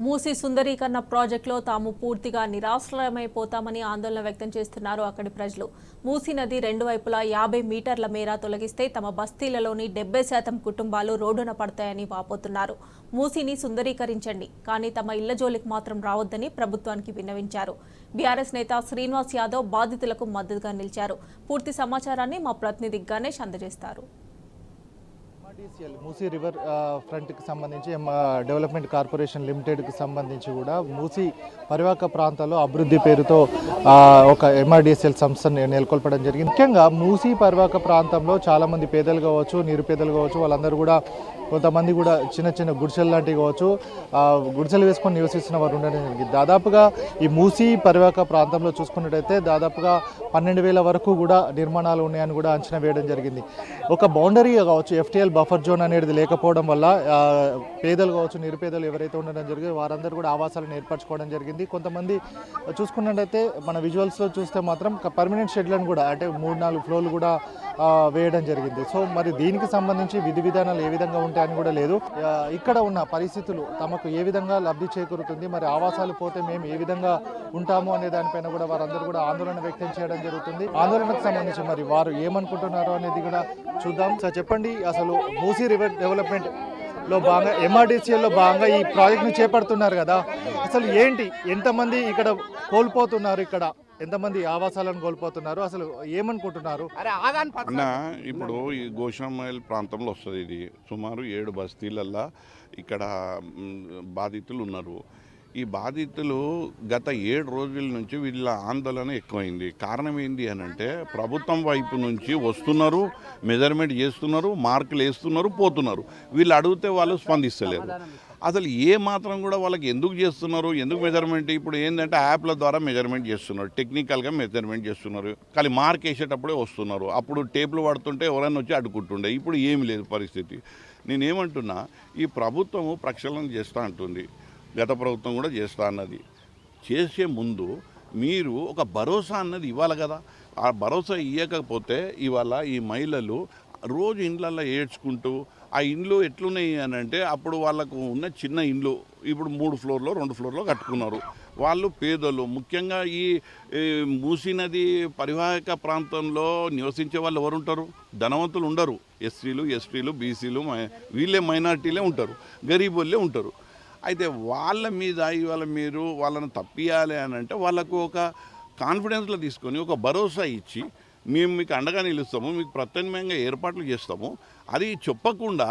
మూసీ సుందరీకరణ ప్రాజెక్టులో తాము పూర్తిగా నిరాశ్రయమైపోతామని ఆందోళన వ్యక్తం చేస్తున్నారు అక్కడి ప్రజలు. మూసీ నది రెండు వైపులా 50 మీటర్ల మేర తొలగిస్తే తమ బస్తీలలోని 70% కుటుంబాలు రోడ్డున పడతాయని వాపోతున్నారు. మూసీని సుందరీకరించండి, కానీ తమ ఇళ్ల జోలికి మాత్రం రావద్దని ప్రభుత్వానికి విన్నవించారు. బీఆర్ఎస్ నేత శ్రీనివాస్ యాదవ్ బాధితులకు మద్దతుగా నిలిచారు. పూర్తి సమాచారాన్ని మా ప్రతినిధి గణేష్ అందజేస్తారు. మూసీ రివర్ ఫ్రంట్కి సంబంధించి డెవలప్మెంట్ కార్పొరేషన్ లిమిటెడ్కి సంబంధించి కూడా మూసీ పరివాహక ప్రాంతాల్లో అభివృద్ధి పేరుతో ఒక ఎంఆర్డిసిఎల్ సంస్థను నెలకొల్పడం జరిగింది. ముఖ్యంగా మూసీ పరివాహక ప్రాంతంలో చాలామంది పేదలు కావచ్చు, నిరుపేదలు కావచ్చు, వాళ్ళందరూ కూడా కొంతమంది కూడా చిన్న చిన్న గుడిసెలు లాంటివి కావచ్చు, గుడిసెలు వేసుకొని నివసిస్తున్న వారు ఉండడం జరిగింది. దాదాపుగా ఈ మూసీ పరివాహక ప్రాంతంలో చూసుకున్నట్టయితే దాదాపుగా 12,000 వరకు కూడా నిర్మాణాలు ఉన్నాయని కూడా అంచనా వేయడం జరిగింది. ఒక బౌండరీ కావచ్చు, ఎఫ్టీఎల్ బఫర్ జోన్ అనేది లేకపోవడం వల్ల పేదలు కావచ్చు, నిరుపేదలు ఎవరైతే ఉండడం జరిగింది వారందరూ కూడా ఆవాసాలను ఏర్పరచుకోవడం జరిగింది. కొంతమంది చూసుకున్నట్టయితే మన విజువల్స్లో చూస్తే మాత్రం పర్మనెంట్ షెడ్లను కూడా అంటే 3-4 ఫ్లోర్లు కూడా వేయడం జరిగింది. సో మరి దీనికి సంబంధించి విధి విధానాలు ఏ విధంగా ఉంటాయని కూడా లేదు. ఇక్కడ ఉన్న పరిస్థితులు తమకు ఏ విధంగా లబ్ధి చేకూరుతుంది, మరి ఆవాసాలు పోతే మేము ఏ విధంగా ఉంటాము అనే దానిపైన కూడా వారందరూ కూడా ఆందోళన వ్యక్తం చేయడం జరుగుతుంది. ఆందోళనకు సంబంధించి మరి వారు ఏమనుకుంటున్నారో అనేది కూడా చూద్దాం. సార్ చెప్పండి, అసలు మూసీ రివర్ డెవలప్మెంట్ లో భాగంగా ఎంఆర్డిసిఎల్లో భాగంగా ఈ ప్రాజెక్ట్ని చేపడుతున్నారు కదా, అసలు ఏంటి, ఎంతమంది ఇక్కడ కోల్పోతున్నారు, ఇక్కడ ఎంతమంది ఆవాసాలను కోల్పోతున్నారు, అసలు ఏమనుకుంటున్నారు? అన్న ఇప్పుడు ఈ గోషామైల్ ప్రాంతంలో వస్తుంది. ఇది సుమారు 7 బస్తీలల్లా ఇక్కడ బాధితులు ఉన్నారు. ఈ బాధితులు గత 7 రోజుల నుంచి వీళ్ళ ఆందోళన ఎక్కువైంది. కారణం ఏంటి అని అంటే ప్రభుత్వం వైపు నుంచి వస్తున్నారు, మెజర్మెంట్ చేస్తున్నారు, మార్కులు వేస్తున్నారు, పోతున్నారు. వీళ్ళు అడిగితే వాళ్ళు స్పందిస్తలేరు. అసలు ఏ మాత్రం కూడా వాళ్ళకి ఎందుకు చేస్తున్నారు, ఎందుకు మెజర్మెంట్? ఇప్పుడు ఏంటంటే యాప్ల ద్వారా మెజర్మెంట్ చేస్తున్నారు, టెక్నికల్గా మెజర్మెంట్ చేస్తున్నారు, కానీ మార్క్ వేసేటప్పుడే వస్తున్నారు. అప్పుడు టేపులు పడుతుంటే ఎవరైనా వచ్చి అడ్డుకుంటుండే. ఇప్పుడు ఏమి లేదు పరిస్థితి. నేనేమంటున్నా, ఈ ప్రభుత్వము ప్రక్షాళన చేస్తూ అంటుంది, గత ప్రభుత్వం కూడా చేస్తా అన్నది. చేసే ముందు మీరు ఒక భరోసా అన్నది ఇవ్వాలి కదా. ఆ భరోసా ఇవ్వకపోతే ఇవాళ ఈ మహిళలు రోజు ఇండ్లల్లో ఏడ్చుకుంటూ, ఆ ఇండ్లు ఎట్లున్నాయి అని అంటే అప్పుడు వాళ్ళకు ఉన్న చిన్న ఇండ్లు ఇప్పుడు 3 ఫ్లోర్లో 2 ఫ్లోర్లో కట్టుకున్నారు. వాళ్ళు పేదలు. ముఖ్యంగా ఈ మూసీ నది పరివాహక ప్రాంతంలో నివసించే వాళ్ళు ఎవరు ఉంటారు? ధనవంతులు ఉండరు. ఎస్సీలు, ఎస్టీలు, బీసీలు, వీళ్ళే మైనార్టీలే ఉంటారు, గరీబుల్లే ఉంటారు. అయితే వాళ్ళ మీద ఇవాళ మీరు వాళ్ళని తప్పియాలి అని అంటే వాళ్ళకు ఒక కాన్ఫిడెన్స్లో తీసుకొని ఒక భరోసా ఇచ్చి మేము మీకు అండగా నిలుస్తాము, మీకు ప్రత్యామ్నాయంగా ఏర్పాట్లు చేస్తాము, అది చెప్పకుండా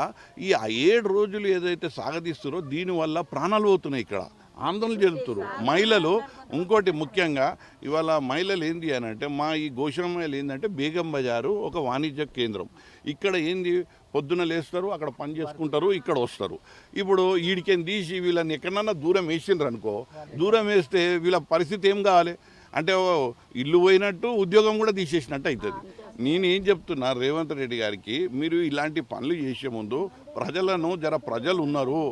ఈ 7 రోజులు ఏదైతే సాగదీస్తారో దీనివల్ల ప్రాణాలు పోతున్నాయి. ఇక్కడ ఆందోళన చెందుతారు మహిళలు. ఇంకోటి ముఖ్యంగా ఇవాళ మహిళలు ఏంది అని అంటే మా ఈ గోషామైల్ ఏంటంటే బేగం బజారు ఒక వాణిజ్య కేంద్రం. ఇక్కడ ఏంది పొద్దున లేస్తారు, అక్కడ పని చేసుకుంటారు, ఇక్కడ వస్తారు. ఇప్పుడు వీడికేం తీసి వీళ్ళని ఎక్కడన్నా దూరం వేసిండ్రు అనుకో, దూరం వేస్తే వీళ్ళ పరిస్థితి ఏం కావాలి అంటే ఇల్లు పోయినట్టు ఉద్యోగం కూడా తీసేసినట్టు అవుతుంది. నేనేం చెప్తున్నా రేవంత్ రెడ్డి గారికి, మీరు ఇలాంటి పనులు చేసే ముందు ప్రజలు ఉన్నారు,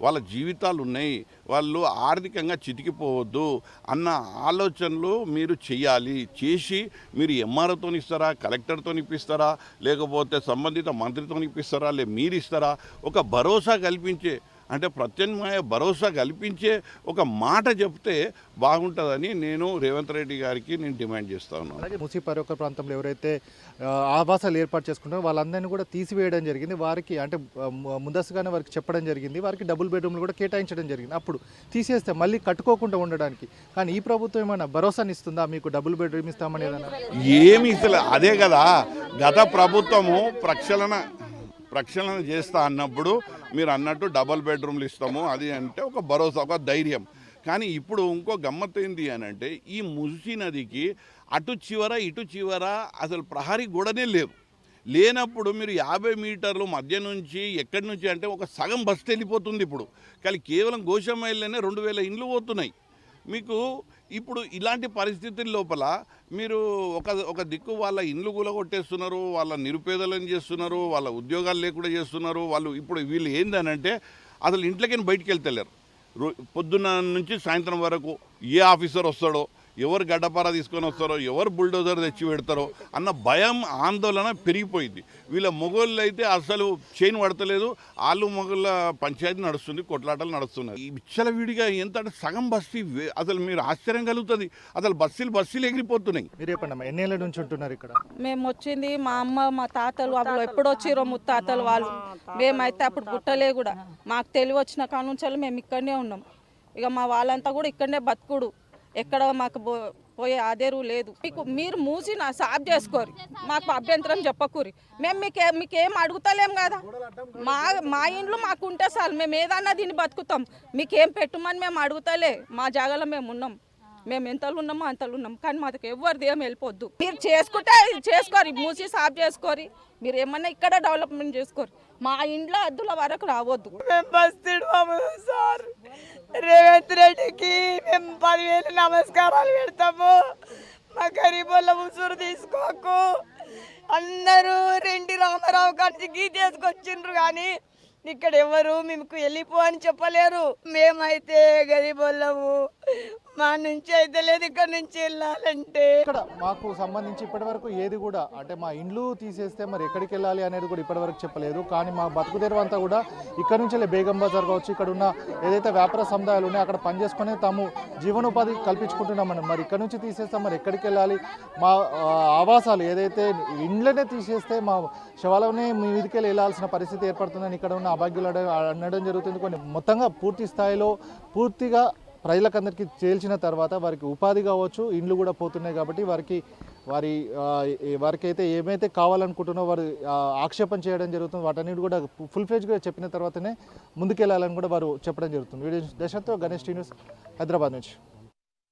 వాళ్ళ జీవితాలు ఉన్నాయి, వాళ్ళు ఆర్థికంగా చితికిపోవద్దు అన్న ఆలోచనలు మీరు చేయాలి. చేసి మీరు ఎంఆర్ఓతో ఇస్తారా, కలెక్టర్తో ఇప్పిస్తారా, లేకపోతే సంబంధిత మంత్రితో ఇప్పిస్తారా, మీరు ఇస్తారా? ఒక భరోసా కల్పించే అంటే ప్రత్యామ్నాయ భరోసా కల్పించే ఒక మాట చెప్తే బాగుంటుందని నేను రేవంత్ రెడ్డి గారికి నేను డిమాండ్ చేస్తా ఉన్నాను. అలాగే మూసీ పరివాహక ప్రాంతంలో ఎవరైతే ఆవాసాలు ఏర్పాటు చేసుకుంటారో వాళ్ళందరినీ కూడా తీసివేయడం జరిగింది. వారికి అంటే ముందస్తుగానే వారికి చెప్పడం జరిగింది, వారికి డబుల్ బెడ్రూమ్లు కూడా కేటాయించడం జరిగింది. అప్పుడు తీసేస్తే మళ్ళీ కట్టుకోకుండా ఉండడానికి. కానీ ఈ ప్రభుత్వం ఏమైనా భరోసాని ఇస్తుందా, మీకు డబుల్ బెడ్రూమ్ ఇస్తామని? ఏమి ఇస్తలే. అదే కదా గత ప్రభుత్వము ప్రక్షాళన చేస్తా అన్నప్పుడు మీరు అన్నట్టు డబల్ బెడ్రూమ్లు ఇస్తాము అది అంటే ఒక భరోసా, ఒక ధైర్యం. కానీ ఇప్పుడు ఇంకో గమ్మత్తు ఏంటి అని అంటే ఈ మూసీ నదికి అటు చివర ఇటు చివర అసలు ప్రహరీ గోడనే లేనప్పుడు మీరు 50 మీటర్లు మధ్య నుంచి ఎక్కడి నుంచి అంటే ఒక సగం బస్సు వెళ్ళిపోతుంది. ఇప్పుడు కానీ కేవలం గోషామైల్లోనే 2,000 ఇండ్లు పోతున్నాయి. మీకు ఇప్పుడు ఇలాంటి పరిస్థితుల లోపల మీరు ఒక దిక్కు వాళ్ళ ఇండ్లు కూలగొట్టేస్తున్నారు, వాళ్ళ నిరుపేదలను చేస్తున్నారు, వాళ్ళ ఉద్యోగాలు లేకుండా చేస్తున్నారు. ఇప్పుడు వీళ్ళు ఏందనంటే అసలు ఇంట్లోకి బయటికి వెళ్తలేరు. పొద్దున్న నుంచి సాయంత్రం వరకు ఏ ఆఫీసర్ వస్తాడో, ఎవరు గడ్డపార తీసుకొని వస్తారో ఎవరు బుల్డోజర్ తెచ్చి పెడతారో అన్న భయం ఆందోళన పెరిగిపోయింది. వీళ్ళ మొగోళ్ళు అయితే అసలు చైన్ పడతలేదు, వాళ్ళు మొగోళ్ళ పంచాయతీ నడుస్తుంది, కొట్లాటలు నడుస్తున్నాయి. ఈ విచ్చలవిడిగా ఎంత అంటే సగం బస్తీ అసలు మీరు ఆశ్చర్యం కలుగుతుంది, అసలు బస్సులు ఎగిరిపోతున్నాయి. మీరు చెప్పండి, ఎన్ని ఏళ్ళ నుంచి ఉంటున్నారు ఇక్కడ? మేము వచ్చింది మా అమ్మ మా తాతలు వాళ్ళు ఎప్పుడు వచ్చిరో ముత్తాతలు వాళ్ళు, మేమైతే అప్పుడు పుట్టలే కూడా. మాకు తెలివి వచ్చిన కాడ నుంచి మేము ఇక్కడనే ఉన్నాం. ఇక మా వాళ్ళంతా కూడా ఇక్కడనే బతుకుడు, ఎక్కడ మాకు పోయే ఆదేరు లేదు. మీరు మూసి సాఫ్ చేసుకోరు, మాకు అభ్యంతరం చెప్పకూరి. మేము మీకేం అడుగుతలేం కదా, మా ఇంట్లో మాకు ఉంటే చాలు, మేము ఏదన్నా దీన్ని బతుకుతాం. మీకేం పెట్టుమని మేము అడుగుతలే, మా జాగాలో మేము ఉన్నాం. మేము ఎంతలు ఉన్నామో అంతలు ఉన్నాం, కానీ మాకు ఎవరిది ఏం వెళ్ళిపోద్దు. మీరు చేసుకుంటే చేసుకోరు, మూసి సాఫ్ చేసుకోరి. మీరు ఏమన్నా ఇక్కడ డెవలప్మెంట్ చేసుకోరు, మా ఇంట్లో అద్దుల వరకు రావద్దు. మేము బస్తీడు సార్ రేవంత్ రెడ్డికి మేము 10,000 నమస్కారాలు పెడతాము. మా గరీబుల ఉసురు తీసుకోకు. అందరూ రెడ్డి రామారావు గారికి గీతేసుకొచ్చిండ్రు, కానీ ఇక్కడ ఎవరు మీకు వెళ్ళిపో అని చెప్పలేరు. మేమైతే గరీబులము, మా నుంచి అయితే లేదు ఇక్కడ నుంచి వెళ్ళాలంటే. ఇక్కడ మాకు సంబంధించి ఇప్పటివరకు ఏది కూడా అంటే మా ఇండ్లు తీసేస్తే మరి ఎక్కడికి వెళ్ళాలి అనేది కూడా ఇప్పటివరకు చెప్పలేదు. కానీ మా బతుకు తెరువు అంతా కూడా ఇక్కడ నుంచి బేగం బజార్ కావచ్చు, ఇక్కడ ఉన్న ఏదైతే వ్యాపార సముదాయాలు ఉన్నాయో అక్కడ పనిచేసుకొని తాము జీవనోపాధి కల్పించుకుంటున్నామని. మరి ఇక్కడ నుంచి తీసేస్తాం, మరి ఎక్కడికి వెళ్ళాలి? మా ఆవాసాలు ఏదైతే ఇండ్లనే తీసేస్తే మా శవాలనే మీ మీదకి వెళ్ళాల్సిన పరిస్థితి ఏర్పడుతుందని ఇక్కడ ఉన్న అభాగ్యులు అనడం జరుగుతుంది. కొన్ని మొత్తంగా పూర్తి స్థాయిలో పూర్తిగా ప్రజలకందరికీ చేల్చిన తర్వాత వారికి ఉపాధి కావచ్చు, ఇండ్లు కూడా పోతున్నాయి. కాబట్టి వారికి అయితే ఏమైతే కావాలనుకుంటున్నో వారు ఆక్షేపణ చేయడం జరుగుతుంది. వాటన్నిటి కూడా ఫుల్ ఫ్లెడ్జ్గా చెప్పిన తర్వాతనే ముందుకెళ్ళాలని కూడా వారు చెప్పడం జరుగుతుంది. వీడియో దశతో గణేష్ టీ న్యూస్, హైదరాబాద్ నుంచి.